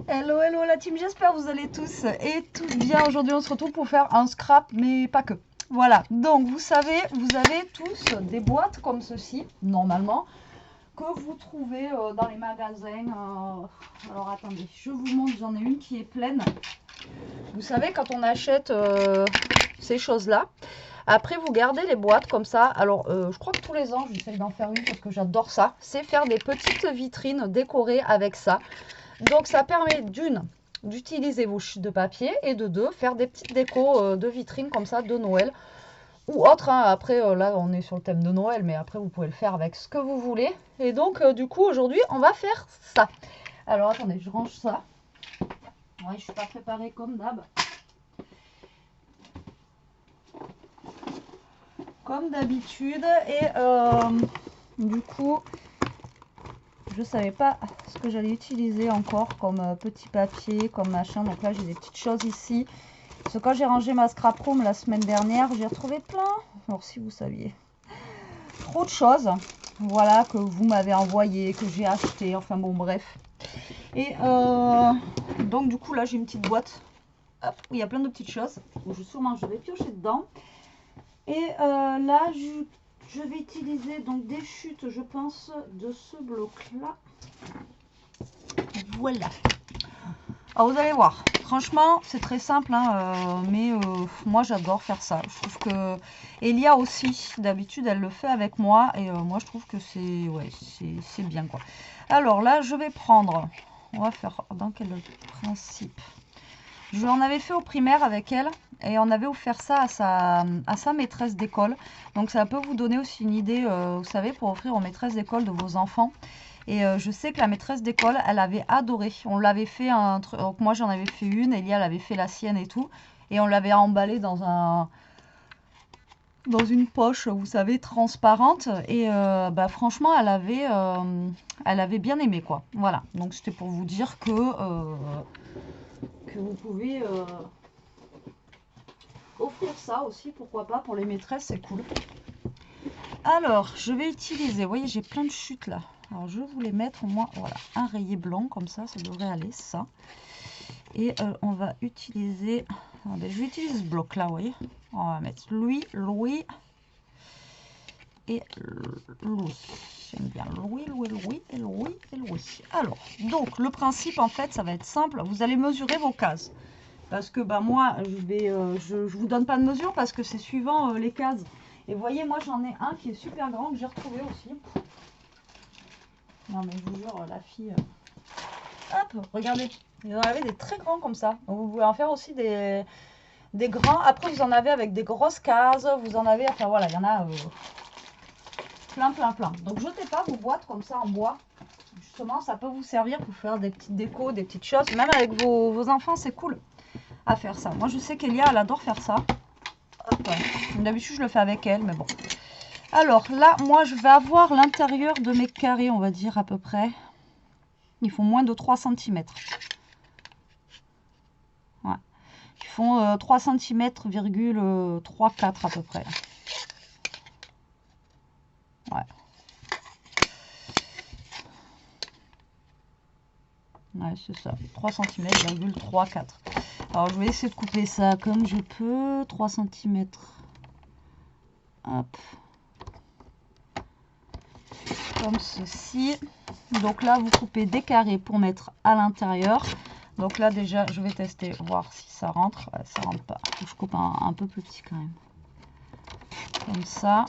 Hello, hello la team, j'espère que vous allez tous et toutes bien. Aujourd'hui on se retrouve pour faire un scrap, mais pas que. Voilà, donc vous savez, vous avez tous des boîtes comme ceci, normalement, que vous trouvez dans les magasins. Alors attendez, je vous montre, j'en ai une qui est pleine. Vous savez, quand on achète ces choses-là, après vous gardez les boîtes comme ça. Alors je crois que tous les ans, j'essaie d'en faire une parce que j'adore ça. C'est faire des petites vitrines décorées avec ça. Donc ça permet d'une d'utiliser vos chutes de papier et de deux faire des petites décos de vitrine comme ça de Noël ou autre, hein. Après là on est sur le thème de Noël, mais après vous pouvez le faire avec ce que vous voulez. Et donc du coup aujourd'hui on va faire ça. Alors attendez, je range ça. Ouais, je suis pas préparée comme d'hab. Comme d'habitude. Et du coup je savais pas ce que j'allais utiliser encore comme petit papier, comme machin. Donc là j'ai des petites choses ici. Parce que quand j'ai rangé ma scrap room la semaine dernière, j'ai retrouvé plein. Alors si vous saviez, trop de choses. Voilà, que vous m'avez envoyé, que j'ai acheté. Enfin bon, bref. Et donc du coup là j'ai une petite boîte. Hop, où il y a plein de petites choses. Où sûrement je vais piocher dedans. Et là je vais utiliser donc des chutes, je pense, de ce bloc-là. Voilà. Alors vous allez voir, franchement c'est très simple, hein, mais moi j'adore faire ça. Je trouve que Elia aussi, d'habitude elle le fait avec moi et moi je trouve que c'est ouais, c'est bien quoi. Alors là je vais prendre, on va faire dans quel principe? Je en avais fait au primaire avec elle et on avait offert ça à sa maîtresse d'école. Donc ça peut vous donner aussi une idée, vous savez, pour offrir aux maîtresses d'école de vos enfants. Et je sais que la maîtresse d'école, elle avait adoré. On l'avait fait un truc. Donc moi j'en avais fait une, Elia elle avait fait la sienne et tout. Et on l'avait emballé dans une poche, vous savez, transparente. Et bah, franchement, elle avait bien aimé quoi. Voilà. Donc c'était pour vous dire que vous pouvez offrir ça aussi, pourquoi pas, pour les maîtresses, c'est cool. Alors, je vais utiliser, vous voyez, j'ai plein de chutes là. Alors, je vais vous les mettre au moins, voilà, un rayé blanc, comme ça devrait aller, ça. Et on va utiliser, attendez, je vais utiliser ce bloc là, vous voyez. On va mettre Louis, Louis et Louis. J'aime bien Louis, Louis, Louis et Louis et Louis. Alors, donc, le principe, en fait, ça va être simple. Vous allez mesurer vos cases. Parce que bah, moi, je vous donne pas de mesure parce que c'est suivant les cases. Et vous voyez, moi, j'en ai un qui est super grand que j'ai retrouvé aussi. Non, mais je vous jure, la fille... Hop, regardez. Vous en avez des très grands comme ça. Donc, vous pouvez en faire aussi des grands. Après, vous en avez avec des grosses cases. Vous en avez... Enfin, voilà, il y en a plein, plein, plein. Donc, jetez pas vos boîtes comme ça en bois. Justement, ça peut vous servir pour faire des petites décos, des petites choses. Même avec vos enfants, c'est cool à faire ça. Moi, je sais qu'Elia, elle adore faire ça. D'habitude, je le fais avec elle, mais bon. Alors, là, moi, je vais avoir l'intérieur de mes carrés, on va dire, à peu près. Ils font moins de 3 cm. Ouais. Ils font 3 cm, 3-4 à peu près. Ouais. Ouais, c'est ça. 3 cm, 3-4. Alors, je vais essayer de couper ça comme je peux. 3 cm. Hop. Comme ceci. Donc là, vous coupez des carrés pour mettre à l'intérieur. Donc là, déjà, je vais tester, voir si ça rentre. Ouais, ça rentre pas. Je coupe un peu plus petit quand même. Comme ça.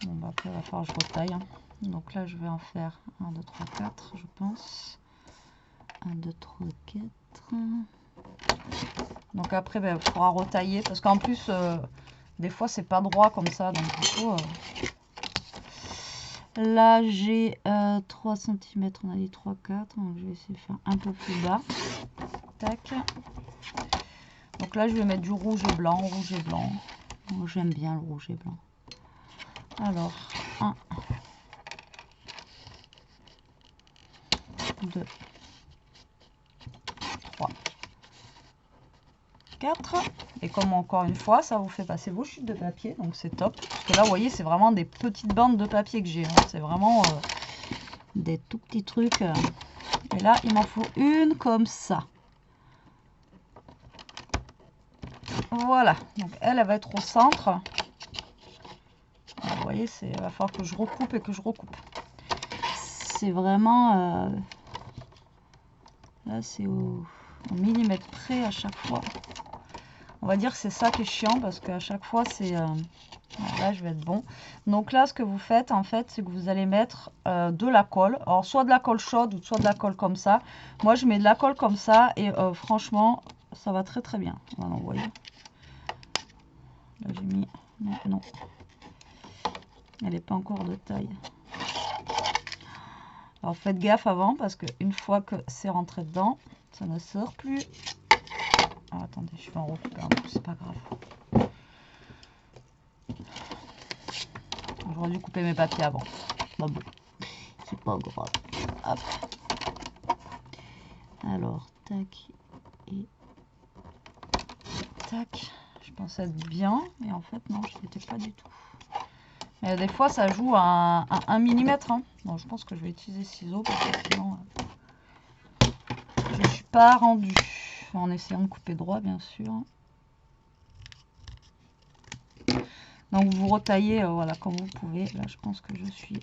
Bon, bah après, il va falloir que je retaille. Hein. Donc là, je vais en faire 1, 2, 3, 4, je pense. 1, 2, 3, 4. Donc après, il faudra retailler. Parce qu'en plus, des fois, c'est pas droit comme ça. Donc du coup... Là, j'ai 3 cm, on a dit 3, 4. Donc, je vais essayer de faire un peu plus bas. Tac. Donc là, je vais mettre du rouge et blanc, rouge et blanc. J'aime bien le rouge et blanc. Alors, 1, 2, 3, 4. Et comme encore une fois, ça vous fait passer vos chutes de papier. Donc, c'est top. Parce que là, vous voyez, c'est vraiment des petites bandes de papier que j'ai. Hein. C'est vraiment... des tout petits trucs Et là, il m'en faut une comme ça. Voilà, donc elle va être au centre. Vous voyez, il va falloir que je recoupe et que je recoupe. C'est vraiment... là, c'est au millimètre près à chaque fois. On va dire que c'est ça qui est chiant parce qu'à chaque fois, c'est... là, je vais être bon. Donc là, ce que vous faites, en fait, c'est que vous allez mettre de la colle. Alors, soit de la colle chaude ou soit de la colle comme ça. Moi, je mets de la colle comme ça et franchement, ça va très très bien. Voilà, vous voyez. Là, j'ai mis... Non, non. Elle n'est pas encore de taille. Alors, faites gaffe avant parce qu'une fois que c'est rentré dedans, ça ne sort plus. Ah, attendez, je vais en recouper un peu, c'est pas grave. J'aurais dû couper mes papiers avant. Bah bon, c'est pas grave. Hop. Alors, tac et tac. Je pensais être bien, mais en fait, non, je n'étais pas du tout. Mais des fois, ça joue à 1 mm. Hein. Bon, je pense que je vais utiliser ciseaux parce que sinon, je ne suis pas rendue. En essayant de couper droit, bien sûr. Donc, vous retaillez voilà, comme vous pouvez. Là, je pense que je suis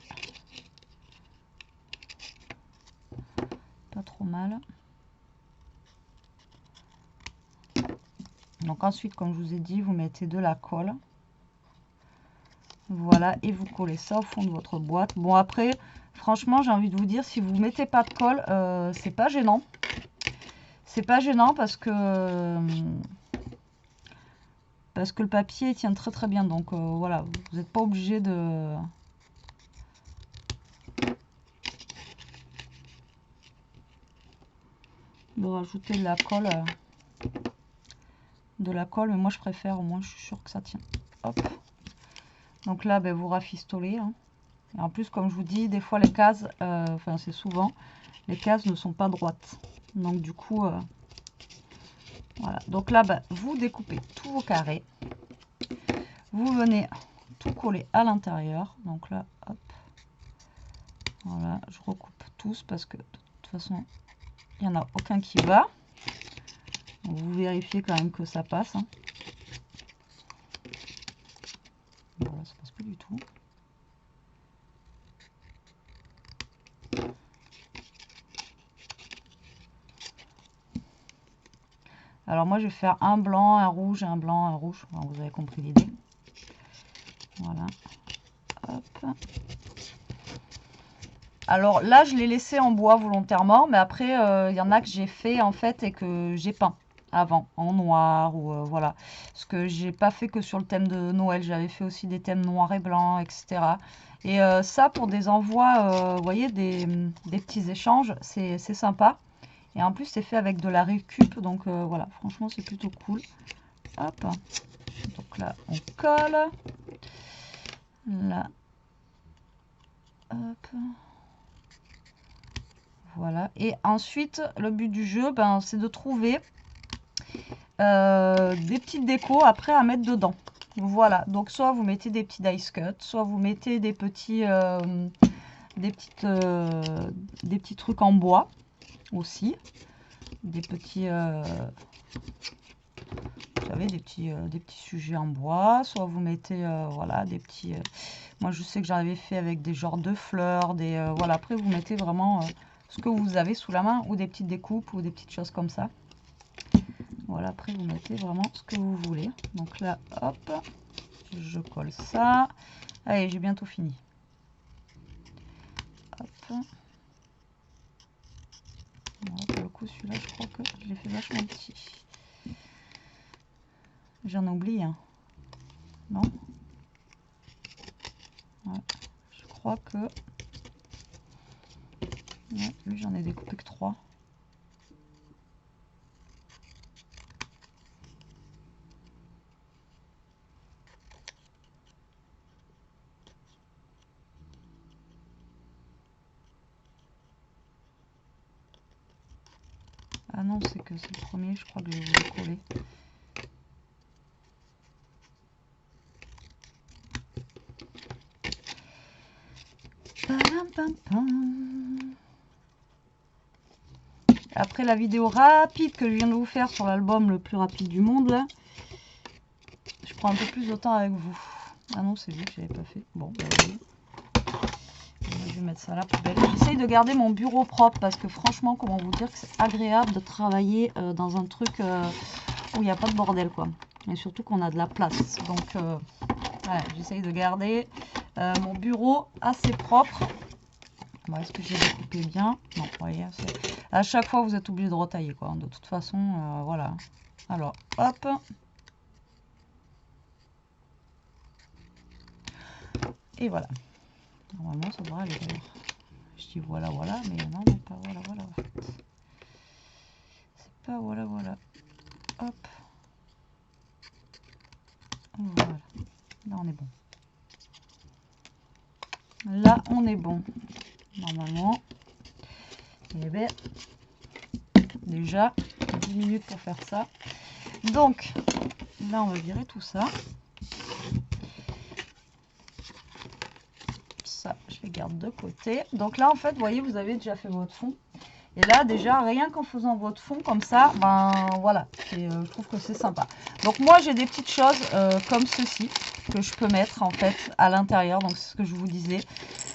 pas trop mal. Donc, ensuite, comme je vous ai dit, vous mettez de la colle. Voilà, et vous collez ça au fond de votre boîte. Bon, après, franchement, j'ai envie de vous dire, si vous ne mettez pas de colle, c'est pas gênant. C'est pas gênant parce que le papier tient très très bien. Donc voilà, vous n'êtes pas obligé de... rajouter de la colle. Mais moi je préfère, au moins je suis sûre que ça tient. Hop. Donc là, ben, vous rafistolez. Hein. Et en plus, comme je vous dis, des fois les cases, enfin c'est souvent, les cases ne sont pas droites. Donc du coup, voilà. Donc là, ben, vous découpez tous vos carrés. Vous venez tout coller à l'intérieur. Donc là, hop. Voilà, je recoupe tous parce que de toute façon, il n'y en a aucun qui va. Donc, vous vérifiez quand même que ça passe. Hein. Voilà, ça passe pas du tout. Alors moi, je vais faire un blanc, un rouge, un blanc, un rouge. Enfin, vous avez compris l'idée. Voilà. Hop. Alors là, je l'ai laissé en bois volontairement, mais après, il y en a que j'ai fait en fait et que j'ai peint avant en noir ou voilà. Parce que j'ai pas fait que sur le thème de Noël, j'avais fait aussi des thèmes noirs et blancs, etc. Et ça, pour des envois, vous voyez, des petits échanges, c'est sympa. Et en plus, c'est fait avec de la récup, donc voilà, franchement, c'est plutôt cool. Hop. Donc là, on colle. Là. Hop. Voilà. Et ensuite, le but du jeu, ben, c'est de trouver des petites décos après à mettre dedans. Voilà. Donc, soit vous mettez des petits dice cut, soit vous mettez des petits, des petits trucs en bois aussi. Des petits, vous savez, des petits sujets en bois. Soit vous mettez, voilà, des petits... moi, je sais que j'avais fait avec des genres de fleurs. Voilà. Après, vous mettez vraiment... ce que vous avez sous la main ou des petites découpes ou des petites choses comme ça. Voilà, après vous mettez vraiment ce que vous voulez. Donc là, hop, je colle ça. Allez, j'ai bientôt fini. Hop. Voilà, pour le coup, celui-là, je crois que je l'ai fait vachement petit. J'en oublie, hein. Non? Ouais, je crois que... ouais, lui, j'en ai découpé que 3. Ah non, c'est que c'est le premier, je crois que je vais vous le coller. Pam, pam, pam. après la vidéo rapide que je viens de vous faire sur l'album le plus rapide du monde, là, je prends un peu plus de temps avec vous. Ah non, c'est lui que j'avais pas fait. Bon, bah, oui. Je vais mettre ça à la poubelle. J'essaye de garder mon bureau propre parce que franchement, comment vous dire que c'est agréable de travailler dans un truc où il n'y a pas de bordel, quoi. Et surtout qu'on a de la place. Donc, voilà, j'essaye de garder mon bureau assez propre. Bon, est-ce que j'ai découpé bien? Non, vous voyez, à chaque fois, vous êtes obligé de retailler, quoi. De toute façon, voilà. Alors, hop. Et voilà. Normalement, ça devrait aller. Je dis voilà, voilà, mais non, non, pas voilà, voilà, en fait. C'est pas voilà, voilà. Hop. Voilà. Là, on est bon. Là, on est bon. Normalement. Et bien, déjà, 10 minutes pour faire ça. Donc, là, on va virer tout ça. Ça, je les garde de côté. Donc là, en fait, vous voyez, vous avez déjà fait votre fond. Et là, déjà, rien qu'en faisant votre fond comme ça, ben voilà, je trouve que c'est sympa. Donc moi, j'ai des petites choses comme ceci que je peux mettre en fait à l'intérieur. Donc c'est ce que je vous disais.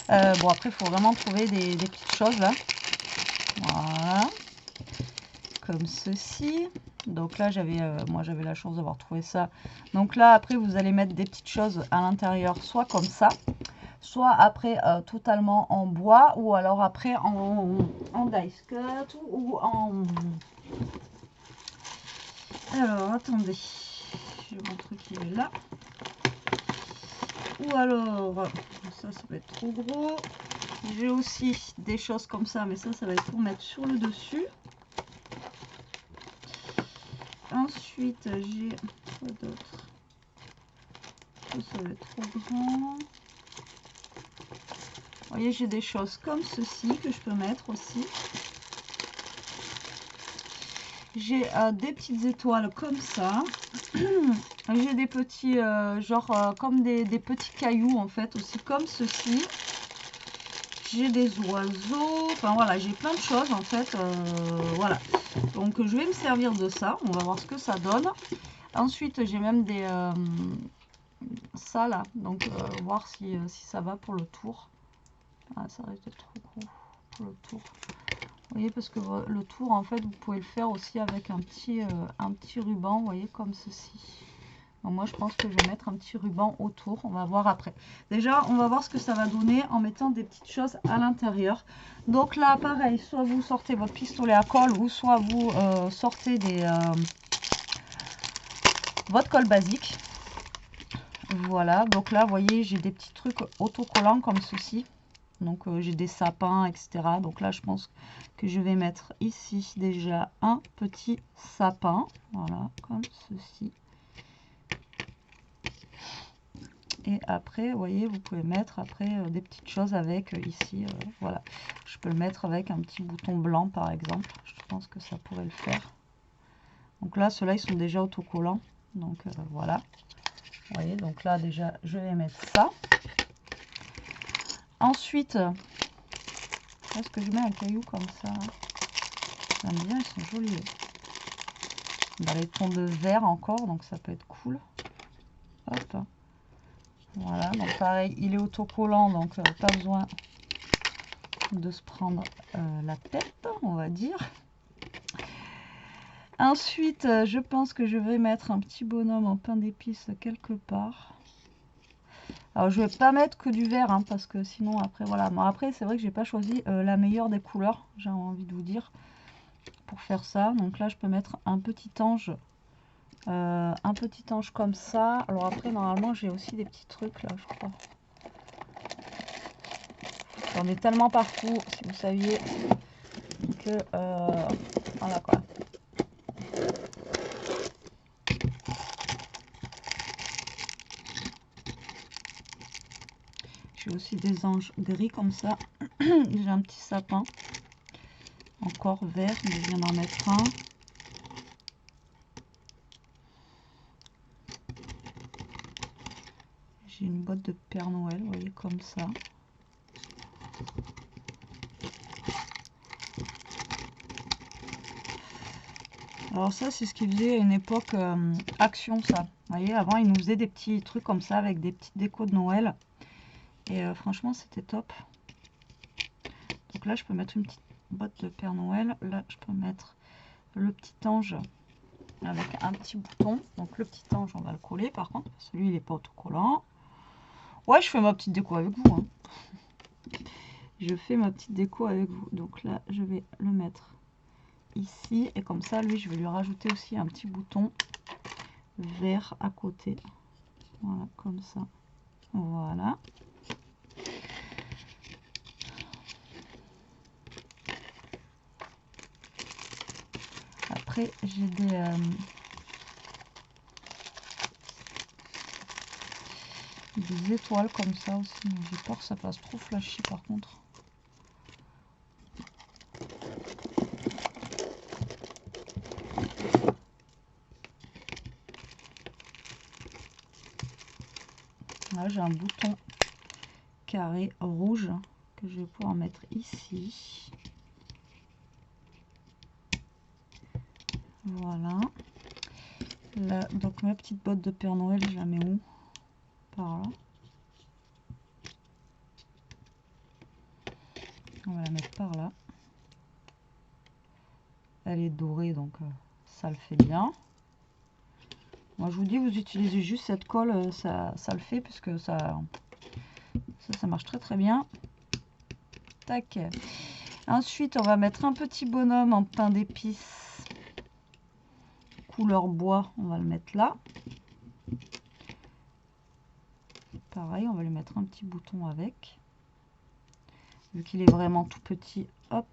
Bon, après, il faut vraiment trouver des petites choses là. Voilà. Comme ceci. Donc là, moi, j'avais la chance d'avoir trouvé ça. Donc là, après, vous allez mettre des petites choses à l'intérieur, soit comme ça, soit après totalement en bois, ou alors après en dice cut, ou en... Alors, attendez, j'ai mon truc qui est là. Ou alors, ça va être trop gros. J'ai aussi des choses comme ça, mais ça va être pour mettre sur le dessus. Ensuite, j'ai quoi d'autre? Ça va être trop grand. Vous voyez, j'ai des choses comme ceci que je peux mettre aussi. J'ai des petites étoiles comme ça. J'ai des petits, comme des petits cailloux en fait, aussi comme ceci. J'ai des oiseaux. Enfin voilà, j'ai plein de choses en fait. Voilà. Donc je vais me servir de ça. On va voir ce que ça donne. Ensuite, j'ai même des... ça là. Donc voir si ça va pour le tour. Ah, ça reste trop gros pour le tour. Vous voyez, parce que le tour, en fait, vous pouvez le faire aussi avec un petit ruban, vous voyez, comme ceci. Donc moi, je pense que je vais mettre un petit ruban autour. On va voir après. Déjà, on va voir ce que ça va donner en mettant des petites choses à l'intérieur. Donc là, pareil, soit vous sortez votre pistolet à colle, ou soit vous sortez votre colle basique. Voilà, donc là, vous voyez, j'ai des petits trucs autocollants comme ceci. Donc j'ai des sapins, etc. Donc là, je pense que je vais mettre ici déjà un petit sapin. Voilà, comme ceci. Et après, vous voyez, vous pouvez mettre après des petites choses avec ici. Voilà, je peux le mettre avec un petit bouton blanc, par exemple. Je pense que ça pourrait le faire. Donc là, ceux-là, ils sont déjà autocollants. Donc voilà. Vous voyez, donc là, déjà, je vais mettre ça. Ensuite... Est-ce que je mets un caillou comme ça? J'aime bien, ils sont jolis. Dans les tons de vert encore, donc ça peut être cool. Hop. Voilà, donc pareil, il est autocollant, donc pas besoin de se prendre la tête, on va dire. Ensuite, je pense que je vais mettre un petit bonhomme en pain d'épices quelque part. Alors je vais pas mettre que du vert, hein, parce que sinon après voilà. Bon, après c'est vrai que j'ai pas choisi la meilleure des couleurs, j'ai envie de vous dire, pour faire ça. Donc là je peux mettre un petit ange comme ça. Alors après normalement j'ai aussi des petits trucs là, je crois. J'en ai tellement partout, si vous saviez, que voilà quoi. J'ai aussi des anges gris comme ça. J'ai un petit sapin encore vert, mais je viens d'en mettre un. J'ai une boîte de Père Noël, vous voyez, comme ça. Alors ça, c'est ce qu'ils faisaient à une époque Action, ça. Vous voyez, avant, ils nous faisaient des petits trucs comme ça avec des petites décos de Noël. Et franchement, c'était top. Donc là, je peux mettre une petite botte de Père Noël. Là, je peux mettre le petit ange avec un petit bouton. Donc le petit ange, on va le coller par contre. Celui, il n'est pas autocollant. Ouais, je fais ma petite déco avec vous. Hein. Je fais ma petite déco avec vous. Donc là, je vais le mettre ici. Et comme ça, lui, je vais lui rajouter aussi un petit bouton vert à côté. Voilà, comme ça. Voilà. Après, j'ai des étoiles comme ça aussi. J'ai peur que ça fasse trop flashy par contre. Là, j'ai un bouton carré rouge que je vais pouvoir mettre ici. Voilà. Là, donc ma petite botte de Père Noël, je la mets où? Par là. On va la mettre par là. Elle est dorée, donc ça le fait bien. Moi, je vous dis, vous utilisez juste cette colle, ça le fait, puisque ça marche très très bien. Tac. Ensuite, on va mettre un petit bonhomme en pain d'épices couleur bois. On va le mettre là. Pareil, on va lui mettre un petit bouton avec. Vu qu'il est vraiment tout petit, hop.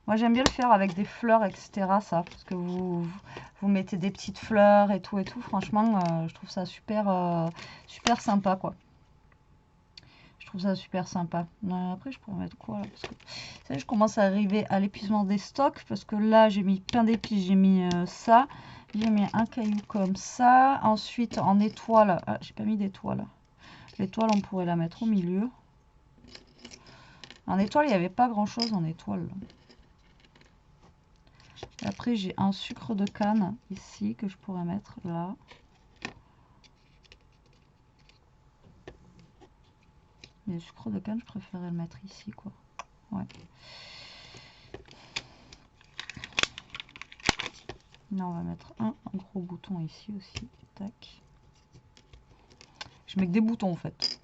Moi, j'aime bien le faire avec des fleurs, etc. ça, parce que vous mettez des petites fleurs et tout. Franchement, je trouve ça super, super sympa, quoi. Je trouve ça super sympa. Après, je pourrais mettre quoi là, parce que ça, je commence à arriver à l'épuisement des stocks, parce que là, j'ai mis pain d'épices, j'ai mis ça. J'ai mis un caillou comme ça. Ensuite, en étoile, ah, j'ai pas mis d'étoile. L'étoile, on pourrait la mettre au milieu. En étoile, il n'y avait pas grand-chose en étoile. Après, j'ai un sucre de canne ici que je pourrais mettre là. Mais le sucre de canne, je préférais le mettre ici, quoi. Ouais. Là, on va mettre un gros bouton ici aussi. Tac. Je mets que des boutons, en fait.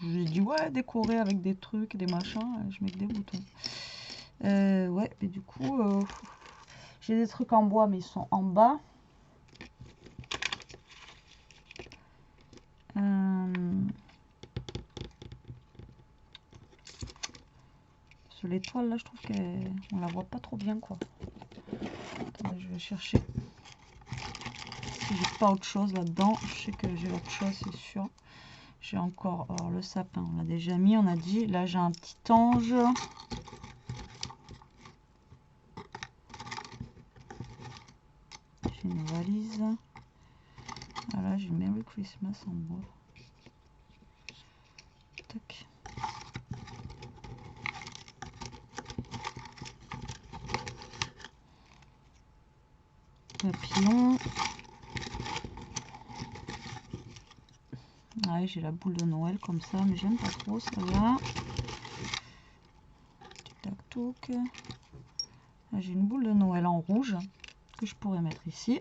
J'ai dit, ouais, décorer avec des trucs, des machins. Je mets que des boutons. Ouais, mais du coup, j'ai des trucs en bois, mais ils sont en bas. Sur l'étoile, là, je trouve qu'on la voit pas trop bien, quoi. Attendez, je vais chercher. Si j'ai pas autre chose là-dedans, je sais que j'ai autre chose, c'est sûr. J'ai encore le sapin, on l'a déjà mis, on a dit. Là, j'ai un petit ange. J'ai une valise. Voilà, j'ai Merry Christmas en bois. Tac. Papillon. Ouais, j'ai la boule de Noël comme ça, mais j'aime pas trop celle-là. Tac, tac. J'ai une boule de Noël en rouge que je pourrais mettre ici.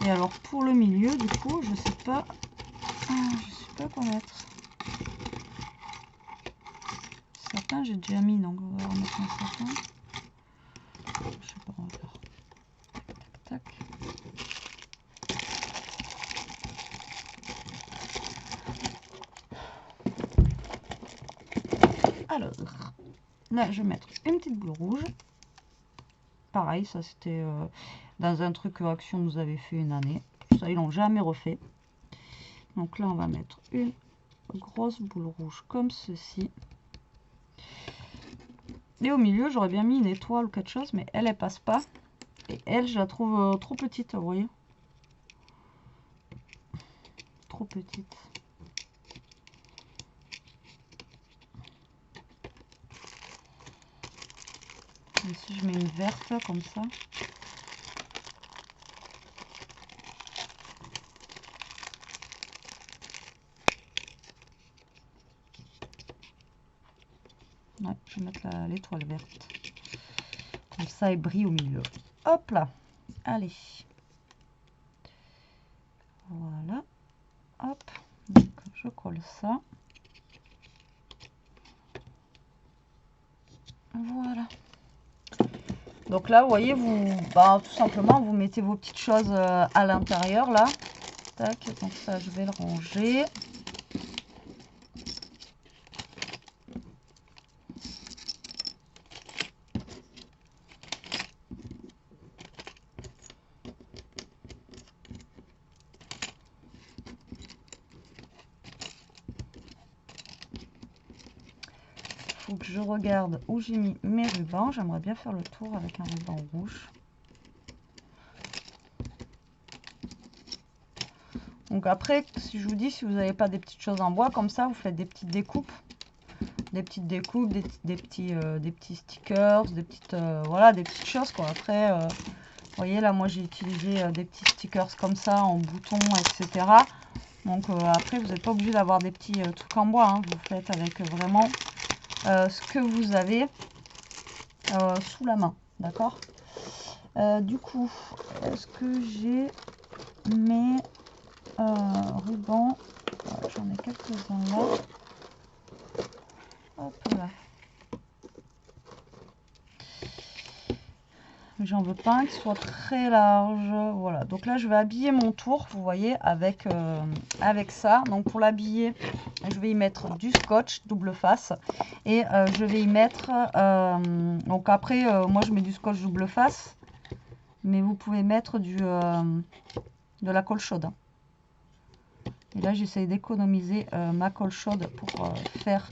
Et alors pour le milieu, du coup, je sais pas quoi mettre. Sapin, j'ai déjà mis, donc on va remettre un sapin. Je sais pas, on va faire. Tac, tac. Alors, là, je vais mettre une petite boule rouge. Pareil, ça c'était dans un truc que Action nous avait fait une année. Ça, ils l'ont jamais refait. Donc là, on va mettre une grosse boule rouge comme ceci. Et au milieu, j'aurais bien mis une étoile ou quelque chose, mais elle passe pas. Et elle, je la trouve trop petite, vous voyez. Trop petite. Et si je mets une verte comme ça. Ouais, je vais mettre l'étoile verte. Comme ça, elle brille au milieu. Hop là. Allez. Voilà. Hop. Donc, je colle ça. Voilà. Donc là, vous voyez, tout simplement, vous mettez vos petites choses à l'intérieur, là. Tac, donc ça, je vais le ranger. Faut que je regarde où j'ai mis mes rubans. J'aimerais bien faire le tour avec un ruban rouge. Donc après, si je vous dis, si vous n'avez pas des petites choses en bois, comme ça, vous faites des petites découpes. Des petites découpes, des petits stickers, des petites, voilà, des petites choses, quoi. Après, vous voyez, là, moi, j'ai utilisé des petits stickers comme ça, en boutons, etc. Donc après, vous n'êtes pas obligé d'avoir des petits trucs en bois, hein. Vous faites avec vraiment ce que vous avez sous la main, d'accord. Du coup, est-ce que j'ai mes rubans? J'en ai quelques-uns là. Hop là. J'en veux pas un qui soit très large. Voilà, donc là je vais habiller mon tour, vous voyez, avec ça. Donc pour l'habiller, je vais y mettre du scotch double face et je vais y mettre donc après moi je mets du scotch double face, mais vous pouvez mettre de la colle chaude. Et là j'essaye d'économiser ma colle chaude pour faire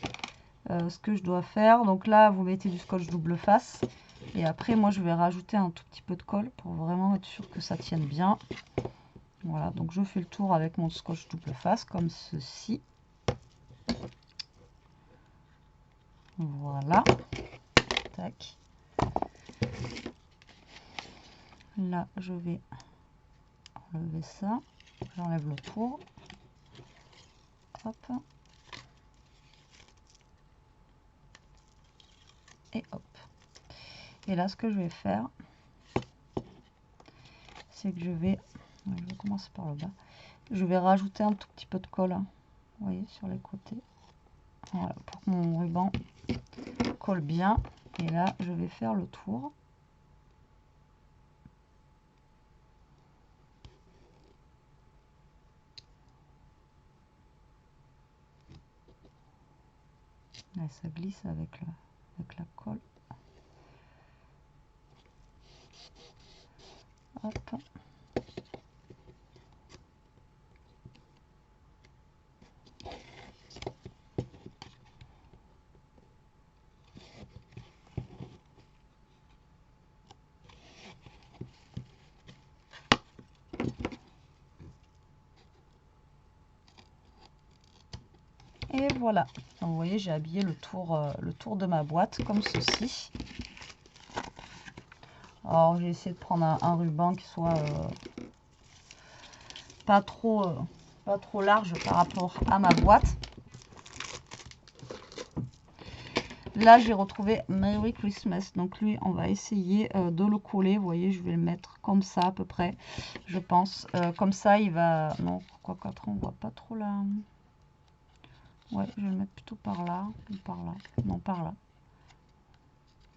ce que je dois faire. Donc là vous mettez du scotch double face. Et après, moi, je vais rajouter un tout petit peu de colle pour vraiment être sûr que ça tienne bien. Voilà, donc je fais le tour avec mon scotch double face, comme ceci. Voilà. Tac. Là, je vais enlever ça. J'enlève le tour. Hop. Et hop. Et là, ce que je vais faire, c'est que je vais commencer par le bas. Je vais rajouter un tout petit peu de colle, hein, vous voyez, sur les côtés. Voilà, pour que mon ruban colle bien. Et là, je vais faire le tour. Là, ça glisse avec la colle. Hop. Et voilà. Donc, vous voyez, j'ai habillé le tour de ma boîte comme ceci. Alors, j'ai essayé de prendre un ruban qui soit pas trop large par rapport à ma boîte. Là, j'ai retrouvé Merry Christmas. Donc, lui, on va essayer de le coller. Vous voyez, je vais le mettre comme ça à peu près, je pense. Comme ça, il va... Non, quoi qu'après, on voit pas trop là. Ouais, je vais le mettre plutôt par là ou par là. Non, par là.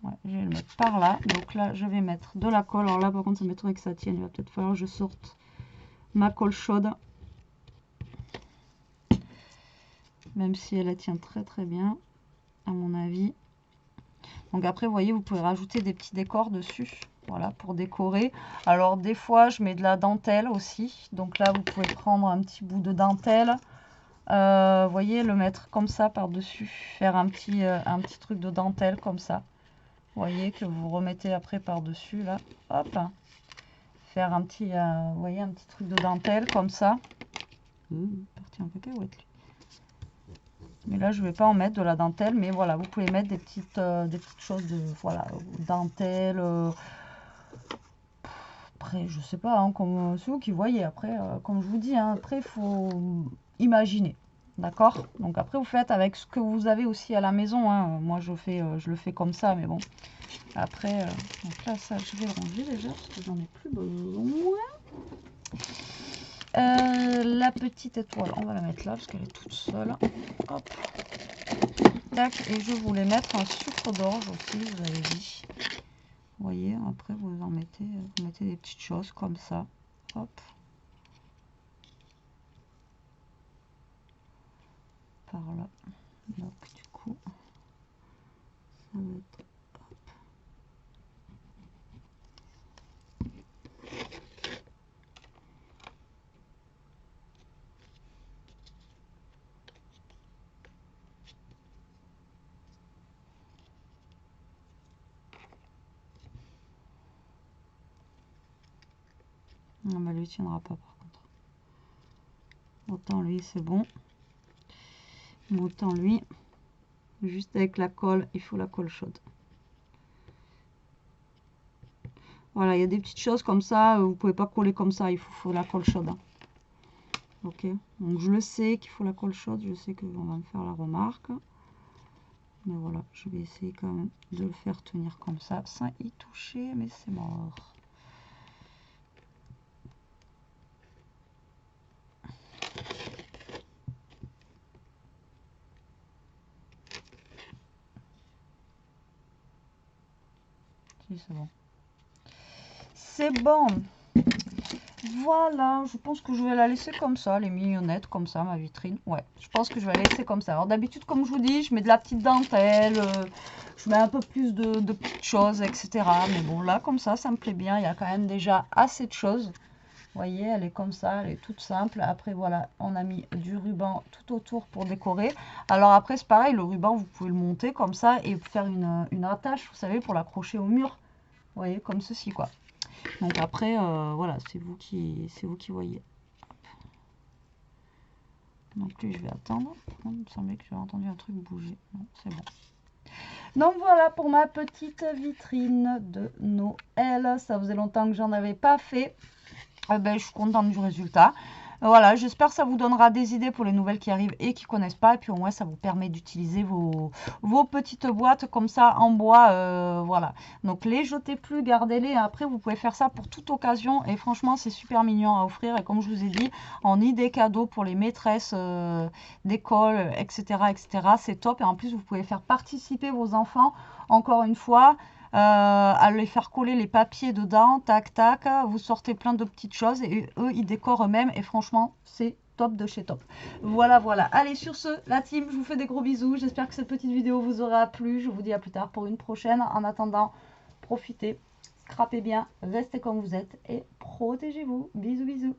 Ouais, je vais le mettre par là. Donc là, je vais mettre de la colle. Alors là, par contre, ça m'étonnerait que ça tienne. Il va peut-être falloir que je sorte ma colle chaude. Même si elle tient très très bien, à mon avis. Donc après, vous voyez, vous pouvez rajouter des petits décors dessus. Voilà, pour décorer. Alors des fois, je mets de la dentelle aussi. Donc là, vous pouvez prendre un petit bout de dentelle. Vous voyez, le mettre comme ça par-dessus. Faire un petit truc de dentelle comme ça. voyez, que vous remettez après par-dessus, là. Hop, hein. Faire un petit, vous voyez, un petit truc de dentelle comme ça. Parti en cacahuète, lui. Mais là, je vais pas en mettre de la dentelle, mais voilà, vous pouvez mettre des petites choses de, voilà, dentelle. Après, je sais pas, hein, comme c'est vous qui voyez. Après, comme je vous dis, hein, après, il faut imaginer. D'accord? Donc après, vous faites avec ce que vous avez aussi à la maison. Hein. Moi, je le fais comme ça, mais bon. Après, donc là, ça, je vais le ranger déjà, parce que j'en ai plus besoin. La petite étoile, on va la mettre là, parce qu'elle est toute seule. Hop. Tac, et je voulais mettre un sucre d'orge aussi, vous avez dit. Vous voyez, après, vous mettez des petites choses comme ça. Hop. Par là. Donc, du coup, ça va être... Non, mais lui, tiendra pas par contre. Autant lui, c'est bon. Autant lui, juste avec la colle, il faut la colle chaude. Voilà, il y a des petites choses comme ça, vous pouvez pas coller comme ça, il faut la colle chaude. Hein. Ok, donc je le sais qu'il faut la colle chaude, je sais qu'on va me faire la remarque. Mais voilà, je vais essayer quand même de le faire tenir comme ça, sans y toucher, mais c'est mort. Si, c'est bon. C'est bon. Voilà, je pense que je vais la laisser comme ça, les mignonnettes, comme ça, ma vitrine. Ouais, je pense que je vais la laisser comme ça. Alors d'habitude, comme je vous dis, je mets de la petite dentelle, je mets un peu plus de petites choses, etc. Mais bon, là, comme ça me plaît bien. Il y a quand même déjà assez de choses. Vous voyez, elle est comme ça, elle est toute simple. Après, voilà, on a mis du ruban tout autour pour décorer. Alors après, c'est pareil, le ruban, vous pouvez le monter comme ça et faire une attache, vous savez, pour l'accrocher au mur. Vous voyez, comme ceci, quoi. Donc après, voilà, c'est vous qui voyez. Donc lui, je vais attendre. Il me semblait que j'avais entendu un truc bouger. Non, c'est bon. Donc voilà pour ma petite vitrine de Noël. Ça faisait longtemps que j'en avais pas fait. Ben, je suis contente du résultat. Voilà, j'espère que ça vous donnera des idées pour les nouvelles qui arrivent et qui ne connaissent pas. Et puis au moins, ça vous permet d'utiliser vos petites boîtes comme ça en bois. Voilà. Donc les jetez plus, gardez-les. Après, vous pouvez faire ça pour toute occasion. Et franchement, c'est super mignon à offrir. Et comme je vous ai dit, en idée cadeau pour les maîtresses d'école, etc., etc. C'est top. Et en plus, vous pouvez faire participer vos enfants, encore une fois. À les faire coller les papiers dedans, tac tac, vous sortez plein de petites choses et eux ils décorent eux-mêmes et franchement c'est top de chez top. Voilà, voilà. Allez, sur ce, la team, je vous fais des gros bisous. J'espère que cette petite vidéo vous aura plu. Je vous dis à plus tard pour une prochaine. En attendant, profitez, scrapez bien, restez comme vous êtes et protégez-vous. Bisous, bisous.